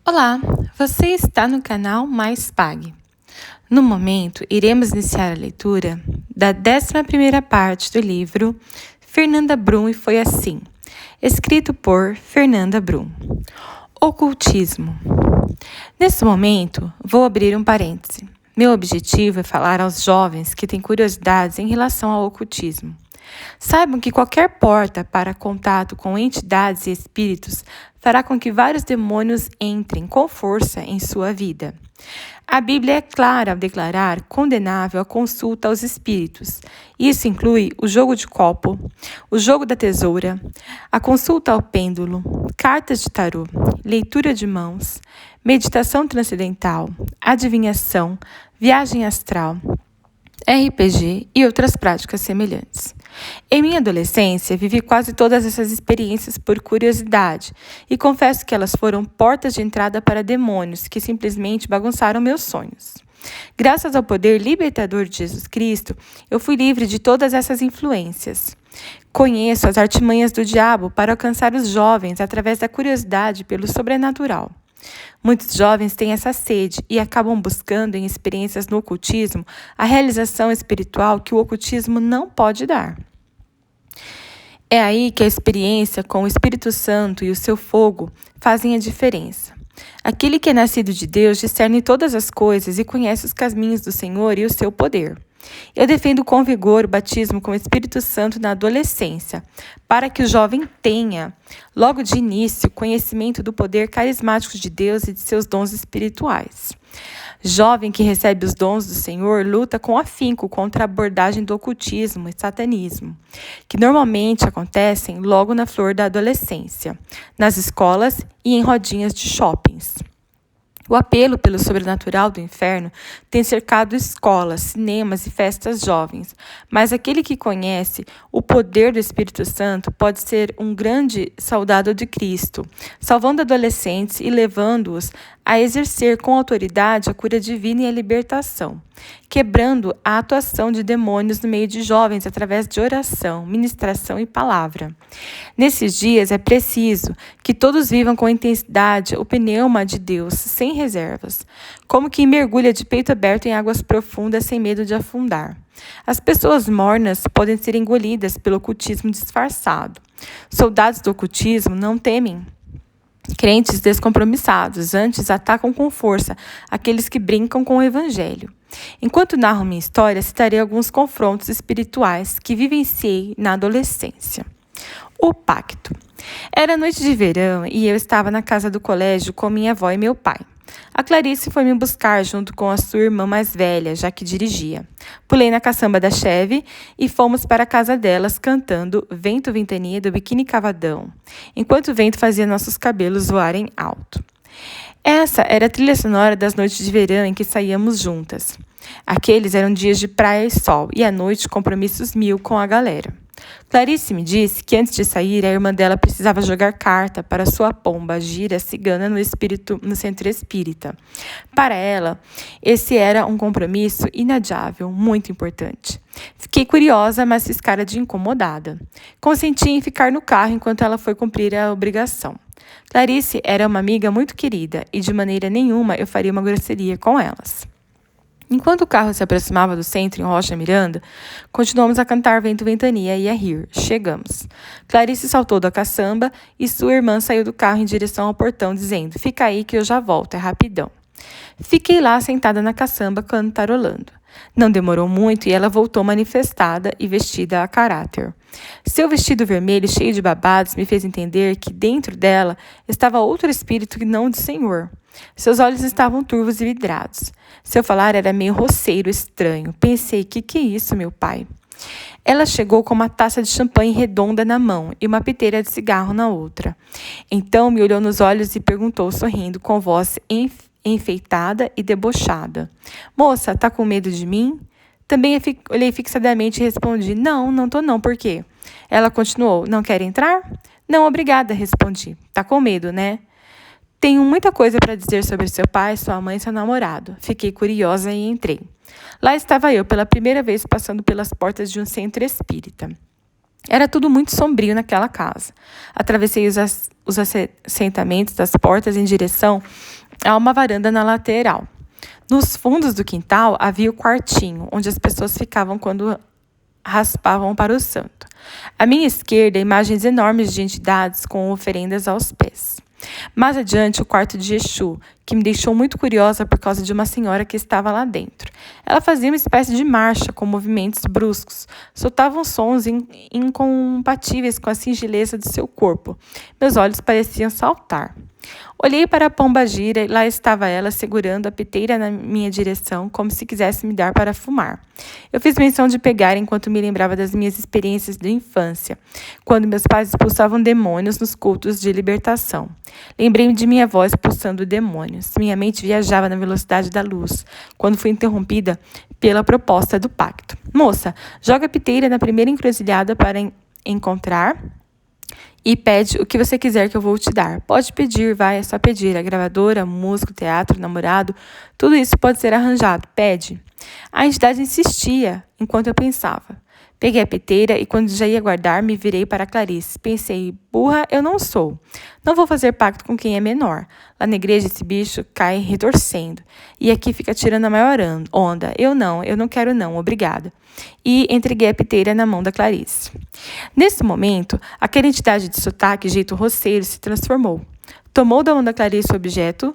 Olá, você está no canal Mais Pague. No momento, iremos iniciar a leitura da 11ª parte do livro Fernanda Brum e Foi Assim, escrito por Fernanda Brum. Ocultismo. Nesse momento, vou abrir um parêntese. Meu objetivo é falar aos jovens que têm curiosidades em relação ao ocultismo. Saibam que qualquer porta para contato com entidades e espíritos fará com que vários demônios entrem com força em sua vida. A Bíblia é clara ao declarar condenável a consulta aos espíritos. Isso inclui o jogo de copo, o jogo da tesoura, a consulta ao pêndulo, cartas de tarô, leitura de mãos, meditação transcendental, adivinhação, viagem astral, RPG e outras práticas semelhantes. Em minha adolescência, vivi quase todas essas experiências por curiosidade e confesso que elas foram portas de entrada para demônios que simplesmente bagunçaram meus sonhos. Graças ao poder libertador de Jesus Cristo, eu fui livre de todas essas influências. Conheço as artimanhas do diabo para alcançar os jovens através da curiosidade pelo sobrenatural. Muitos jovens têm essa sede e acabam buscando em experiências no ocultismo a realização espiritual que o ocultismo não pode dar. É aí que a experiência com o Espírito Santo e o seu fogo fazem a diferença. Aquele que é nascido de Deus discerne todas as coisas e conhece os caminhos do Senhor e o seu poder. Eu defendo com vigor o batismo com o Espírito Santo na adolescência, para que o jovem tenha, logo de início, conhecimento do poder carismático de Deus e de seus dons espirituais. Jovem que recebe os dons do Senhor luta com afinco contra a abordagem do ocultismo e satanismo, que normalmente acontecem logo na flor da adolescência, nas escolas e em rodinhas de shoppings. O apelo pelo sobrenatural do inferno tem cercado escolas, cinemas e festas jovens, mas aquele que conhece o poder do Espírito Santo pode ser um grande soldado de Cristo, salvando adolescentes e levando-os a exercer com autoridade a cura divina e a libertação, quebrando a atuação de demônios no meio de jovens através de oração, ministração e palavra. Nesses dias é preciso que todos vivam com intensidade o pneuma de Deus, sem reservas, como quem mergulha de peito aberto em águas profundas sem medo de afundar. As pessoas mornas podem ser engolidas pelo ocultismo disfarçado. Soldados do ocultismo não temem crentes descompromissados, antes atacam com força aqueles que brincam com o evangelho. Enquanto narro minha história, citarei alguns confrontos espirituais que vivenciei na adolescência. O pacto. Era noite de verão e eu estava na casa do colégio com minha avó e meu pai. A Clarice foi me buscar junto com a sua irmã mais velha, já que dirigia. Pulei na caçamba da Chevy e fomos para a casa delas cantando Vento Ventania do Biquíni Cavadão, enquanto o vento fazia nossos cabelos voarem alto. Essa era a trilha sonora das noites de verão em que saíamos juntas. Aqueles eram dias de praia e sol e à noite compromissos 1000 com a galera. Clarice me disse que antes de sair, a irmã dela precisava jogar carta para sua pomba gira cigana no centro espírita. Para ela, esse era um compromisso inadiável, muito importante. Fiquei curiosa, mas fiz cara de incomodada. Consenti em ficar no carro enquanto ela foi cumprir a obrigação. Clarice era uma amiga muito querida e de maneira nenhuma eu faria uma grosseria com elas. Enquanto o carro se aproximava do centro em Rocha Miranda, continuamos a cantar Vento Ventania e a rir. Chegamos. Clarice saltou da caçamba e sua irmã saiu do carro em direção ao portão, dizendo: "Fica aí que eu já volto, é rapidão." Fiquei lá sentada na caçamba cantarolando. Não demorou muito e ela voltou manifestada e vestida a caráter. Seu vestido vermelho cheio de babados me fez entender que dentro dela estava outro espírito que não do Senhor. Seus olhos estavam turvos e vidrados. Seu falar era meio roceiro, estranho. Pensei, que é isso, meu pai? Ela chegou com uma taça de champanhe redonda na mão e uma piteira de cigarro na outra. Então me olhou nos olhos e perguntou, sorrindo, com voz enfeitada e debochada: "Moça, tá com medo de mim?" Também olhei fixadamente e respondi: Não tô não, por quê?" Ela continuou: "Não quer entrar?" "Não, obrigada", respondi. "Tá com medo, né?" "Tenho muita coisa para dizer sobre seu pai, sua mãe e seu namorado." Fiquei curiosa e entrei. Lá estava eu, pela primeira vez, passando pelas portas de um centro espírita. Era tudo muito sombrio naquela casa. Atravessei os assentamentos das portas em direção Há uma varanda na lateral. Nos fundos do quintal havia o quartinho, onde as pessoas ficavam quando raspavam para o santo. À minha esquerda, imagens enormes de entidades com oferendas aos pés. Mais adiante, o quarto de Exu, que me deixou muito curiosa por causa de uma senhora que estava lá dentro. Ela fazia uma espécie de marcha com movimentos bruscos, soltava sons incompatíveis com a singeleza de seu corpo. Meus olhos pareciam saltar. Olhei para a pombagira e lá estava ela segurando a piteira na minha direção, como se quisesse me dar para fumar. Eu fiz menção de pegar enquanto me lembrava das minhas experiências de infância, quando meus pais expulsavam demônios nos cultos de libertação. Lembrei-me de minha avó expulsando demônios. Minha mente viajava na velocidade da luz, quando fui interrompida pela proposta do pacto. Moça, joga a piteira na primeira encruzilhada para encontrar e pede o que você quiser que eu vou te dar. Pode pedir, vai, é só pedir. A gravadora, músico, teatro, namorado, tudo isso pode ser arranjado. Pede. A entidade insistia enquanto eu pensava. Peguei a piteira e quando já ia guardar, me virei para Clarice. Pensei, burra eu não sou. Não vou fazer pacto com quem é menor. Lá na igreja esse bicho cai retorcendo. E aqui fica tirando a maior onda. Eu não quero não, obrigada. E entreguei a piteira na mão da Clarice. Nesse momento, aquela entidade de sotaque e jeito roceiro se transformou. Tomou da mão da Clarice o objeto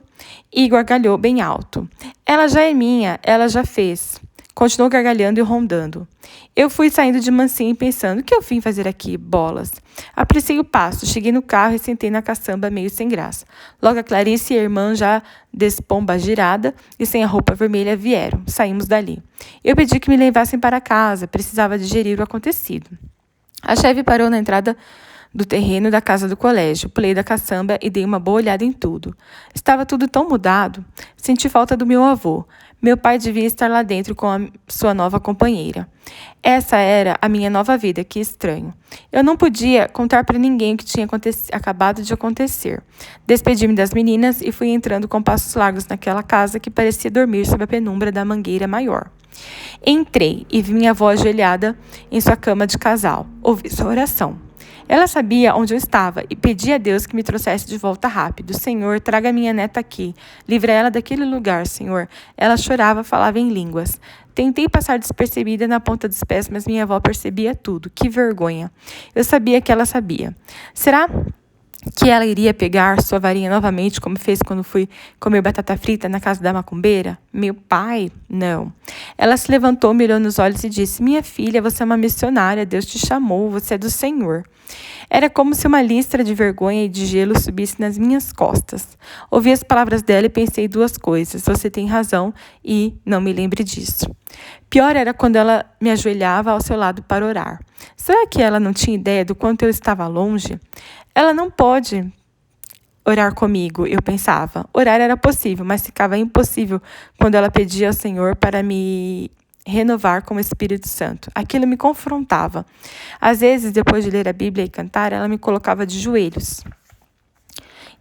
e gargalhou bem alto. Ela já é minha, ela já fez. Continuou gargalhando e rondando. Eu fui saindo de mansinho pensando, o que eu vim fazer aqui, bolas? Apressei o passo, cheguei no carro e sentei na caçamba meio sem graça. Logo a Clarice e a irmã já despombagirada e sem a roupa vermelha vieram. Saímos dali. Eu pedi que me levassem para casa, precisava digerir o acontecido. A chefe parou na entrada do terreno da casa do colégio. Pulei da caçamba e dei uma boa olhada em tudo. Estava tudo tão mudado. Senti falta do meu avô. Meu pai devia estar lá dentro com a sua nova companheira. Essa era a minha nova vida, que estranho. Eu não podia contar para ninguém o que tinha acabado de acontecer. Despedi-me das meninas e fui entrando com passos largos naquela casa que parecia dormir sob a penumbra da mangueira maior. Entrei e vi minha avó ajoelhada em sua cama de casal. Ouvi sua oração. Ela sabia onde eu estava e pedi a Deus que me trouxesse de volta rápido. Senhor, traga minha neta aqui. Livra ela daquele lugar, Senhor. Ela chorava, falava em línguas. Tentei passar despercebida na ponta dos pés, mas minha avó percebia tudo. Que vergonha. Eu sabia que ela sabia. Será que ela iria pegar sua varinha novamente, como fez quando fui comer batata frita na casa da macumbeira? Meu pai? Não. Ela se levantou, me olhou nos olhos e disse, minha filha, você é uma missionária, Deus te chamou, você é do Senhor. Era como se uma listra de vergonha e de gelo subisse nas minhas costas. Ouvi as palavras dela e pensei duas coisas. Você tem razão e não me lembre disso. Pior era quando ela me ajoelhava ao seu lado para orar. Será que ela não tinha ideia do quanto eu estava longe? Ela não pode orar comigo, eu pensava. Orar era possível, mas ficava impossível quando ela pedia ao Senhor para me renovar com o Espírito Santo. Aquilo me confrontava. Às vezes, depois de ler a Bíblia e cantar, ela me colocava de joelhos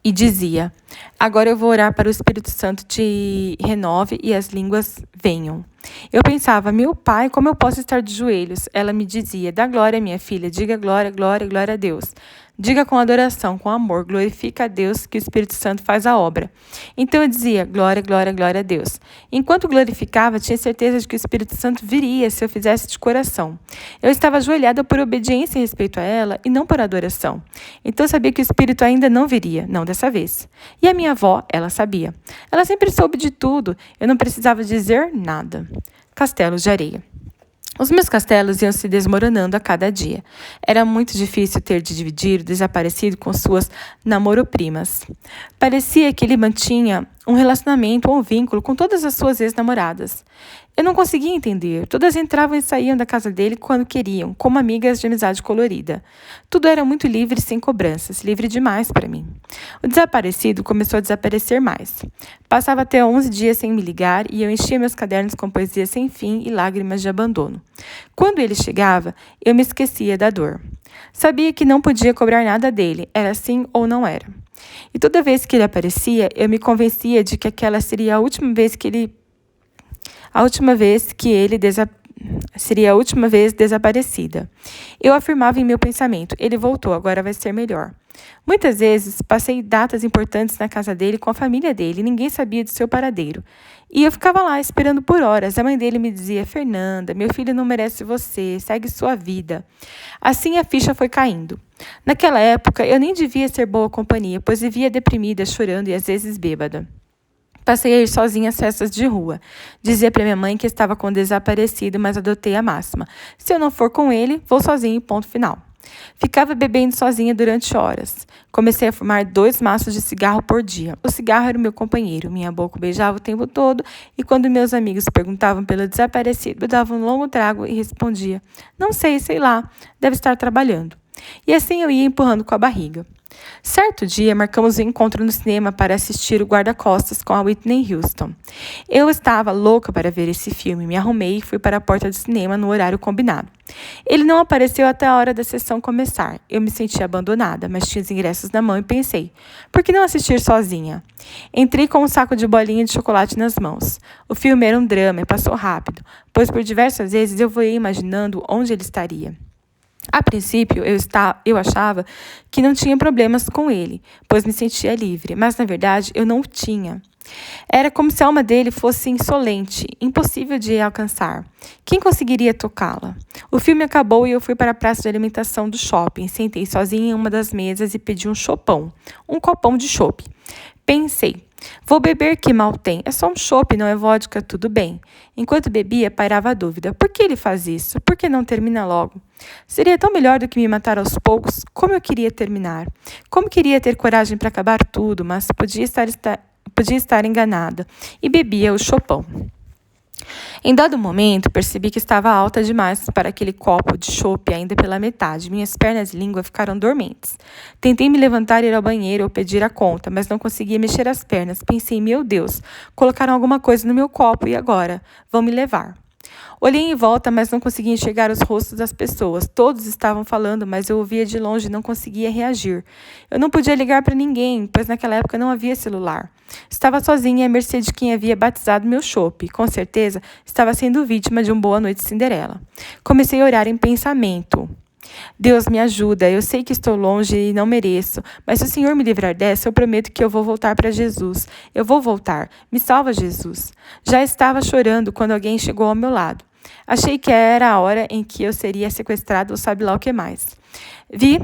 e dizia, agora eu vou orar para o Espírito Santo te renove e as línguas venham. Eu pensava, meu pai, como eu posso estar de joelhos? Ela me dizia, dá glória, minha filha, diga glória, glória, glória a Deus. Diga com adoração, com amor, glorifica a Deus que o Espírito Santo faz a obra. Então eu dizia, glória, glória, glória a Deus. Enquanto glorificava, tinha certeza de que o Espírito Santo viria se eu fizesse de coração. Eu estava ajoelhada por obediência em respeito a ela e não por adoração. Então eu sabia que o Espírito ainda não viria, não dessa vez. E a minha avó, ela sabia. Ela sempre soube de tudo, eu não precisava dizer nada. Castelos de areia. Os meus castelos iam se desmoronando a cada dia. Era muito difícil ter de dividir o desaparecido com suas namoroprimas. Parecia que ele mantinha um relacionamento ou um vínculo com todas as suas ex-namoradas. Eu não conseguia entender. Todas entravam e saíam da casa dele quando queriam, como amigas de amizade colorida. Tudo era muito livre e sem cobranças, livre demais para mim. O desaparecido começou a desaparecer mais. Passava até 11 dias sem me ligar e eu enchia meus cadernos com poesia sem fim e lágrimas de abandono. Quando ele chegava, eu me esquecia da dor. Sabia que não podia cobrar nada dele, era assim ou não era. E toda vez que ele aparecia, eu me convencia de que aquela seria a última vez que ele seria a última vez desaparecida. Eu afirmava em meu pensamento: ele voltou, agora vai ser melhor. Muitas vezes passei datas importantes na casa dele com a família dele e ninguém sabia do seu paradeiro. E eu ficava lá esperando por horas. A mãe dele me dizia: Fernanda, meu filho não merece você, segue sua vida. Assim a ficha foi caindo. Naquela época eu nem devia ser boa companhia, pois vivia deprimida, chorando e às vezes bêbada. Passei a ir sozinha às festas de rua. Dizia para minha mãe que estava com o desaparecido, mas adotei a máxima: se eu não for com ele, vou sozinha e ponto final. Ficava bebendo sozinha durante horas. Comecei a fumar 2 maços de cigarro por dia. O cigarro era o meu companheiro. Minha boca beijava o tempo todo e quando meus amigos perguntavam pelo desaparecido, eu dava um longo trago e respondia: não sei, sei lá, deve estar trabalhando. E assim eu ia empurrando com a barriga. Certo dia, marcamos um encontro no cinema para assistir o Guarda-Costas com a Whitney Houston. Eu estava louca para ver esse filme, me arrumei e fui para a porta do cinema no horário combinado. Ele não apareceu até a hora da sessão começar. Eu me senti abandonada, mas tinha os ingressos na mão e pensei: por que não assistir sozinha? Entrei com um saco de bolinha de chocolate nas mãos. O filme era um drama e passou rápido, pois por diversas vezes eu fui imaginando onde ele estaria. A princípio, eu achava que não tinha problemas com ele, pois me sentia livre, mas na verdade eu não o tinha. Era como se a alma dele fosse insolente, impossível de alcançar. Quem conseguiria tocá-la? O filme acabou e eu fui para a praça de alimentação do shopping. Sentei sozinha em uma das mesas e pedi um chopão, um copão de chopp. Pensei: vou beber, que mal tem. É só um chopp, não é vodka, tudo bem. Enquanto bebia, pairava a dúvida: por que ele faz isso? Por que não termina logo? Seria tão melhor do que me matar aos poucos. Como eu queria terminar. Como queria ter coragem para acabar tudo, mas podia estar enganada. E bebia o chopão. Em dado momento, percebi que estava alta demais para aquele copo de chopp ainda pela metade. Minhas pernas e língua ficaram dormentes. Tentei me levantar e ir ao banheiro ou pedir a conta, mas não conseguia mexer as pernas. Pensei: meu Deus, colocaram alguma coisa no meu copo e agora? Vão me levar. Olhei em volta, mas não conseguia enxergar os rostos das pessoas. Todos estavam falando, mas eu ouvia de longe e não conseguia reagir. Eu não podia ligar para ninguém, pois naquela época não havia celular. Estava sozinha à mercê de quem havia batizado meu chopp. Com certeza, estava sendo vítima de um Boa Noite Cinderela. Comecei a orar em pensamento. Deus, me ajuda, eu sei que estou longe e não mereço, mas se o Senhor me livrar dessa, eu prometo que eu vou voltar para Jesus. Eu vou voltar. Me salva, Jesus. Já estava chorando quando alguém chegou ao meu lado. Achei que era a hora em que eu seria sequestrado ou sabe lá o que mais. Vi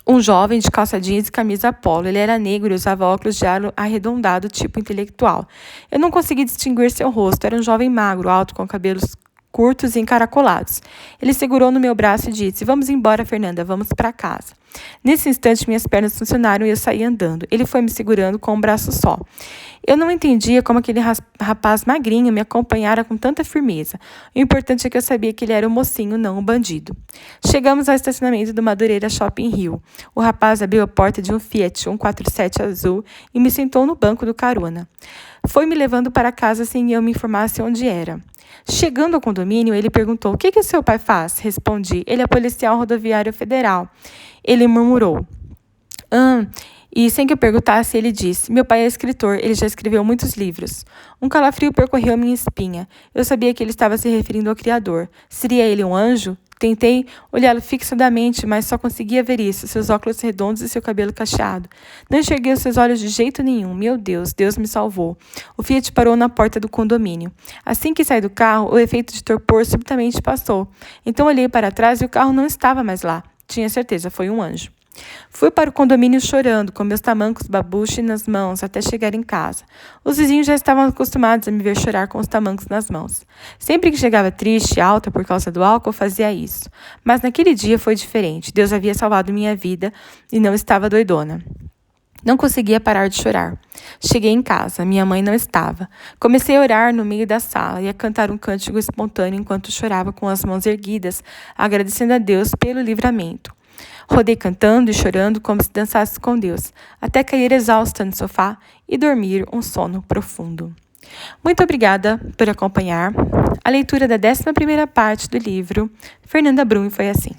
um jovem de calça jeans e camisa polo. Ele era negro e usava óculos de aro arredondado, tipo intelectual. Eu não consegui distinguir seu rosto. Era um jovem magro, alto, com cabelos curtos e encaracolados. Ele segurou no meu braço e disse: vamos embora, Fernanda, vamos para casa. Nesse instante, minhas pernas funcionaram e eu saí andando. Ele foi me segurando com um braço só. Eu não entendia como aquele rapaz magrinho me acompanhara com tanta firmeza. O importante é que eu sabia que ele era o mocinho, não o bandido. Chegamos ao estacionamento do Madureira Shopping Rio. O rapaz abriu a porta de um Fiat 147 azul e me sentou no banco do carona. Foi me levando para casa sem eu me informasse onde era. Chegando ao condomínio, ele perguntou: o que o seu pai faz? Respondi: ele é policial rodoviário federal. Ele murmurou: e sem que eu perguntasse, ele disse: meu pai é escritor, ele já escreveu muitos livros. Um calafrio percorreu minha espinha. Eu sabia que ele estava se referindo ao Criador. Seria ele um anjo? Tentei olhá-lo fixadamente, mas só conseguia ver isso, seus óculos redondos e seu cabelo cacheado. Não enxerguei os seus olhos de jeito nenhum. Meu Deus, Deus me salvou. O Fiat parou na porta do condomínio. Assim que saí do carro, o efeito de torpor subitamente passou. Então olhei para trás e o carro não estava mais lá. Tinha certeza, foi um anjo. Fui para o condomínio chorando, com meus tamancos babuche nas mãos, até chegar em casa. Os vizinhos já estavam acostumados a me ver chorar com os tamancos nas mãos. Sempre que chegava triste e alta por causa do álcool, fazia isso. Mas naquele dia foi diferente. Deus havia salvado minha vida e não estava doidona. Não conseguia parar de chorar. Cheguei em casa. Minha mãe não estava. Comecei a orar no meio da sala e a cantar um cântico espontâneo enquanto chorava com as mãos erguidas, agradecendo a Deus pelo livramento. Rodei cantando e chorando como se dançasse com Deus, até cair exausta no sofá e dormir um sono profundo. Muito obrigada por acompanhar a leitura da 11ª parte do livro Fernanda Brum foi assim.